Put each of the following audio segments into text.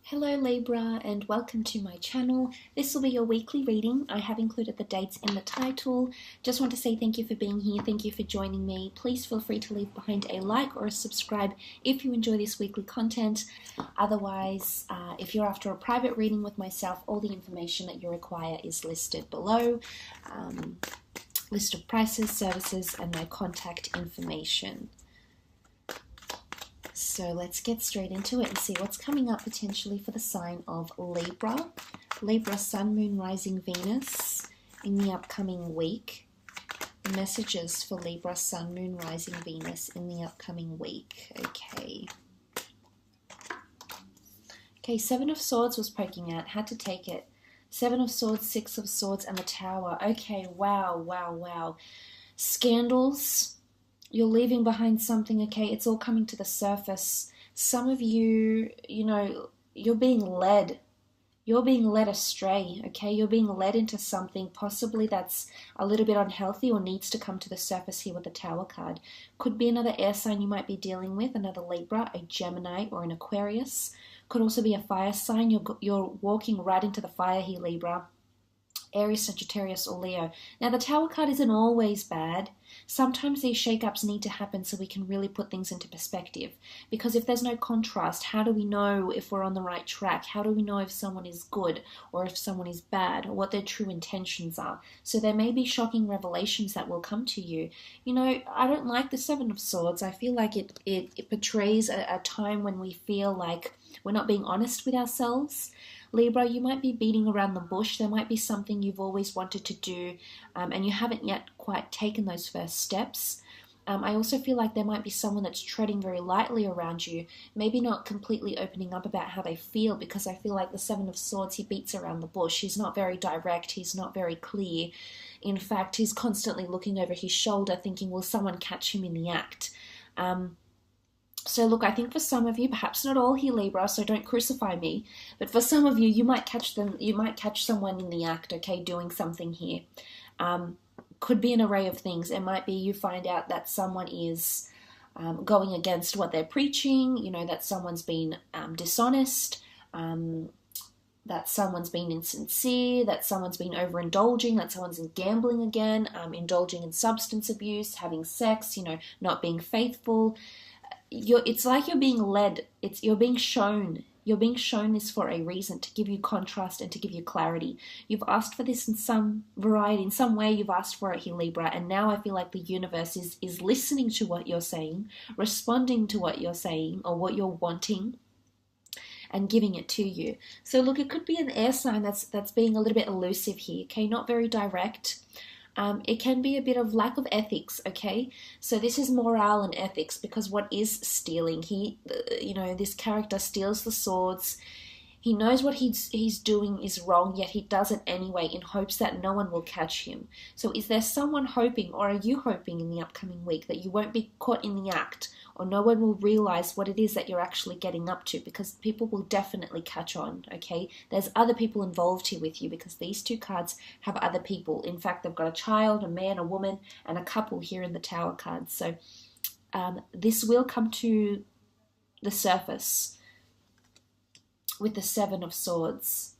Hello Libra and welcome to my channel. This will be your weekly reading. I have included the dates in the title. Just want to say thank you for being here. Thank you for joining me. Please feel free to leave behind a like or a subscribe if you enjoy this weekly content. Otherwise, if you're after a private reading with myself, all the information that you require is listed below. List of prices, services, and my contact information. So let's get straight into it and see what's coming up potentially for the sign of Libra. Libra, Sun, Moon, Rising, Venus in the upcoming week. Messages for Libra, Sun, Moon, Rising, Venus in the upcoming week. Okay, Seven of Swords was poking out. Had to take it. Seven of Swords, Six of Swords, and the Tower. Okay, wow. Scandals. You're leaving behind something, okay? It's all coming to the surface. Some of you, you're being led. You're being led astray, okay? You're being led into something possibly that's a little bit unhealthy or needs to come to the surface here with the Tower card. Could be another air sign you might be dealing with, another Libra, a Gemini, or an Aquarius. Could also be a fire sign. You're walking right into the fire here, Libra. Aries, Sagittarius, or Leo. Now, the Tower card isn't always bad. Sometimes these shake-ups need to happen so we can really put things into perspective. Because if there's no contrast, how do we know if we're on the right track? How do we know if someone is good or if someone is bad or what their true intentions are? So there may be shocking revelations that will come to you. I don't like the Seven of Swords. I feel like it portrays a time when we feel like we're not being honest with ourselves. Libra, you might be beating around the bush. There might be something you've always wanted to do and you haven't yet quite taken those first steps. I also feel like there might be someone that's treading very lightly around you, maybe not completely opening up about how they feel, because I feel like the Seven of Swords, he beats around the bush. He's not very direct. He's not very clear. In fact, he's constantly looking over his shoulder thinking, will someone catch him in the act? So look, I think for some of you, perhaps not all here, Libra, so don't crucify me, but for some of you, you might catch someone in the act, okay, doing something here. Could be an array of things. It might be you find out that someone is going against what they're preaching, that someone's been dishonest, that someone's been insincere, that someone's been overindulging, that someone's in gambling again, indulging in substance abuse, having sex, not being faithful. It's like you're being led. You're being shown this for a reason, to give you contrast and to give you clarity. You've asked for this in some variety, in some way you've asked for it here, Libra, and now I feel like the universe is listening to what you're saying, responding to what you're saying or what you're wanting, and giving it to you. So look, it could be an air sign that's being a little bit elusive here, okay, not very direct. It can be a bit of lack of ethics, okay? So this is morale and ethics, because what is stealing? This character steals the swords. He knows what he's doing is wrong, yet he does it anyway in hopes that no one will catch him. So is there someone hoping, or are you hoping in the upcoming week, that you won't be caught in the act, or no one will realize what it is that you're actually getting up to? Because people will definitely catch on, okay? There's other people involved here with you, because these two cards have other people. In fact, they've got a child, a man, a woman, and a couple here in the Tower cards. So this will come to the surface with the Seven of Swords.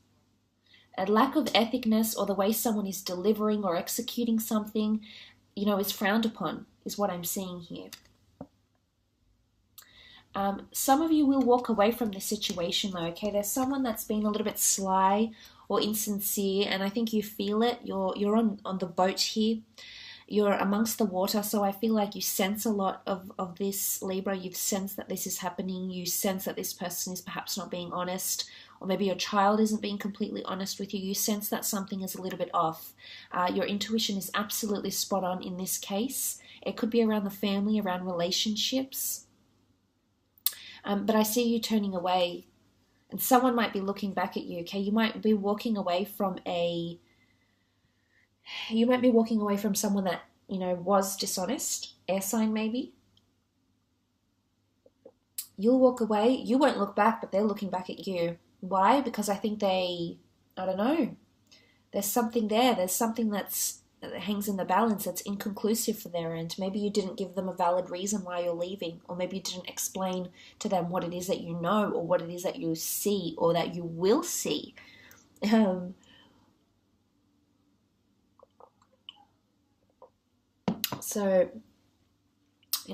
A lack of ethicness, or the way someone is delivering or executing something, is frowned upon, is what I'm seeing here. Some of you will walk away from this situation though, okay? There's someone that's been a little bit sly or insincere, and I think you feel it. You're on the boat here. You're amongst the water, so I feel like you sense a lot of this, Libra. You've sensed that this is happening. You sense that this person is perhaps not being honest, or maybe your child isn't being completely honest with you. You sense that something is a little bit off. Your intuition is absolutely spot on in this case. It could be around the family, around relationships. But I see you turning away, and someone might be looking back at you, okay? You might be walking away from someone that, was dishonest, air sign maybe. You'll walk away, you won't look back, but they're looking back at you. Why? Because I think I don't know, there's something there. There's something that's hangs in the balance, that's inconclusive for their end. Maybe you didn't give them a valid reason why you're leaving, or maybe you didn't explain to them what it is that you know, or what it is that you see, or that you will see. So,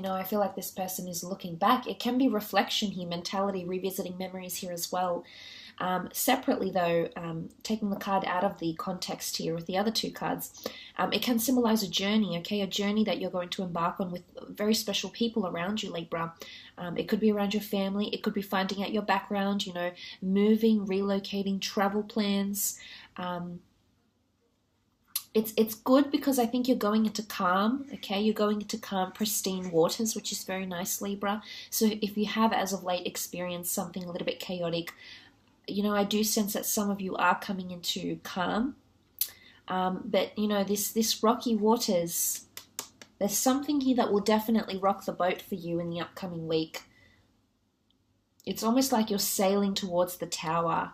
I feel like this person is looking back. It can be reflection here, mentality, revisiting memories here as well. Separately, though, taking the card out of the context here with the other two cards, it can symbolize a journey, okay? A journey that you're going to embark on with very special people around you, Libra. It could be around your family. It could be finding out your background, moving, relocating, travel plans. It's good because I think you're going into calm, okay? You're going into calm, pristine waters, which is very nice, Libra. So if you have, as of late, experienced something a little bit chaotic, I do sense that some of you are coming into calm. But, this rocky waters, there's something here that will definitely rock the boat for you in the upcoming week. It's almost like you're sailing towards the tower.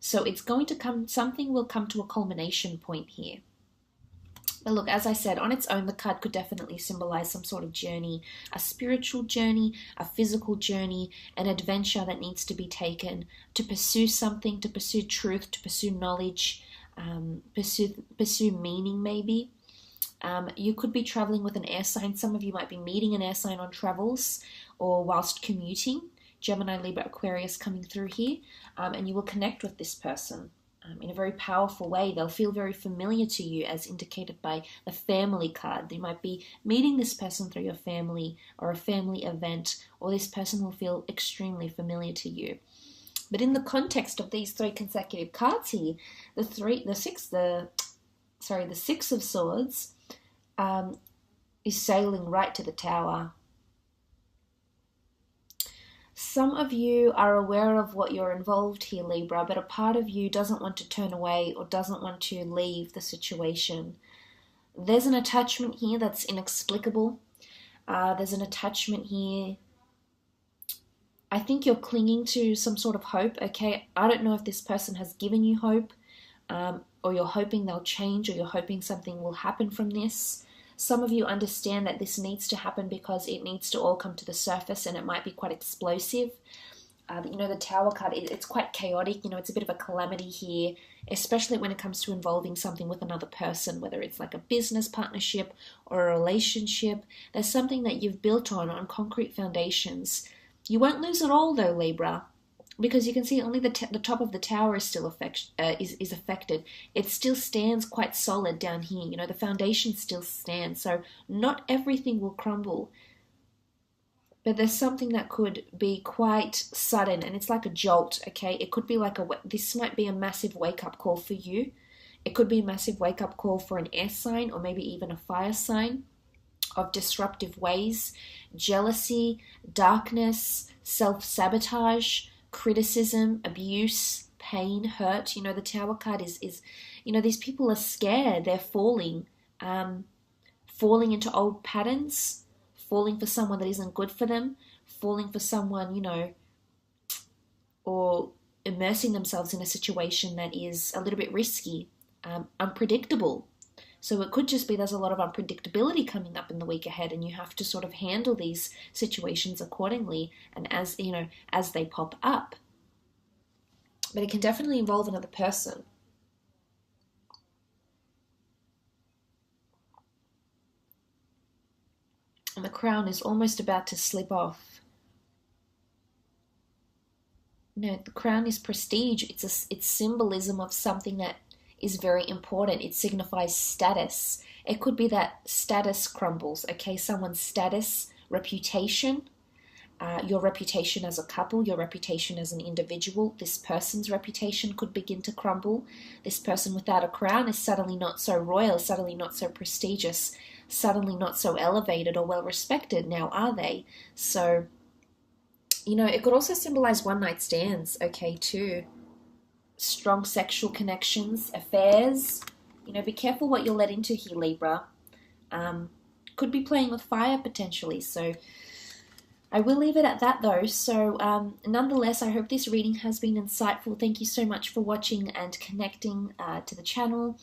So it's going to come, something will come to a culmination point here. But look, as I said, on its own, the card could definitely symbolize some sort of journey, a spiritual journey, a physical journey, an adventure that needs to be taken to pursue something, to pursue truth, to pursue knowledge, pursue meaning maybe. You could be traveling with an air sign. Some of you might be meeting an air sign on travels or whilst commuting. Gemini, Libra, Aquarius coming through here. And you will connect with this person in a very powerful way. They'll feel very familiar to you, as indicated by the family card. You might be meeting this person through your family or a family event, or this person will feel extremely familiar to you. But in the context of these three consecutive cards here, the Six of Swords is sailing right to the tower. Some of you are aware of what you're involved here, Libra, but a part of you doesn't want to turn away or doesn't want to leave the situation. There's an attachment here that's inexplicable. There's an attachment here. I think you're clinging to some sort of hope, okay? I don't know if this person has given you hope, or you're hoping they'll change, or you're hoping something will happen from this. Some of you understand that this needs to happen because it needs to all come to the surface, and it might be quite explosive. The Tower card, it's quite chaotic. It's a bit of a calamity here, especially when it comes to involving something with another person, whether it's like a business partnership or a relationship. There's something that you've built on concrete foundations. You won't lose it all, though, Libra, because you can see only the top of the tower is still is affected. It still stands quite solid down here. The foundation still stands. So not everything will crumble. But there's something that could be quite sudden, and it's like a jolt, okay? It could be like this might be a massive wake-up call for you. It could be a massive wake-up call for an air sign, or maybe even a fire sign, of disruptive ways, jealousy, darkness, self-sabotage, criticism, abuse, pain, hurt. The Tower card is these people are scared. They're falling into old patterns, falling for someone that isn't good for them, falling for someone, or immersing themselves in a situation that is a little bit risky, unpredictable. So it could just be there's a lot of unpredictability coming up in the week ahead, and you have to sort of handle these situations accordingly and as they pop up. But it can definitely involve another person. And the crown is almost about to slip off. The crown is prestige. It's symbolism of something that is very important. It signifies status. It could be that status crumbles, okay? Someone's status, reputation, your reputation as a couple, your reputation as an individual. This person's reputation could begin to crumble. This person without a crown is suddenly not so royal, suddenly not so prestigious, suddenly not so elevated or well respected now, are they? So, it could also symbolize one-night stands, okay, too. Strong sexual connections, affairs. Be careful what you let into here, Libra. Could be playing with fire potentially. So I will leave it at that, though. So nonetheless, I hope this reading has been insightful. Thank you so much for watching and connecting to the channel.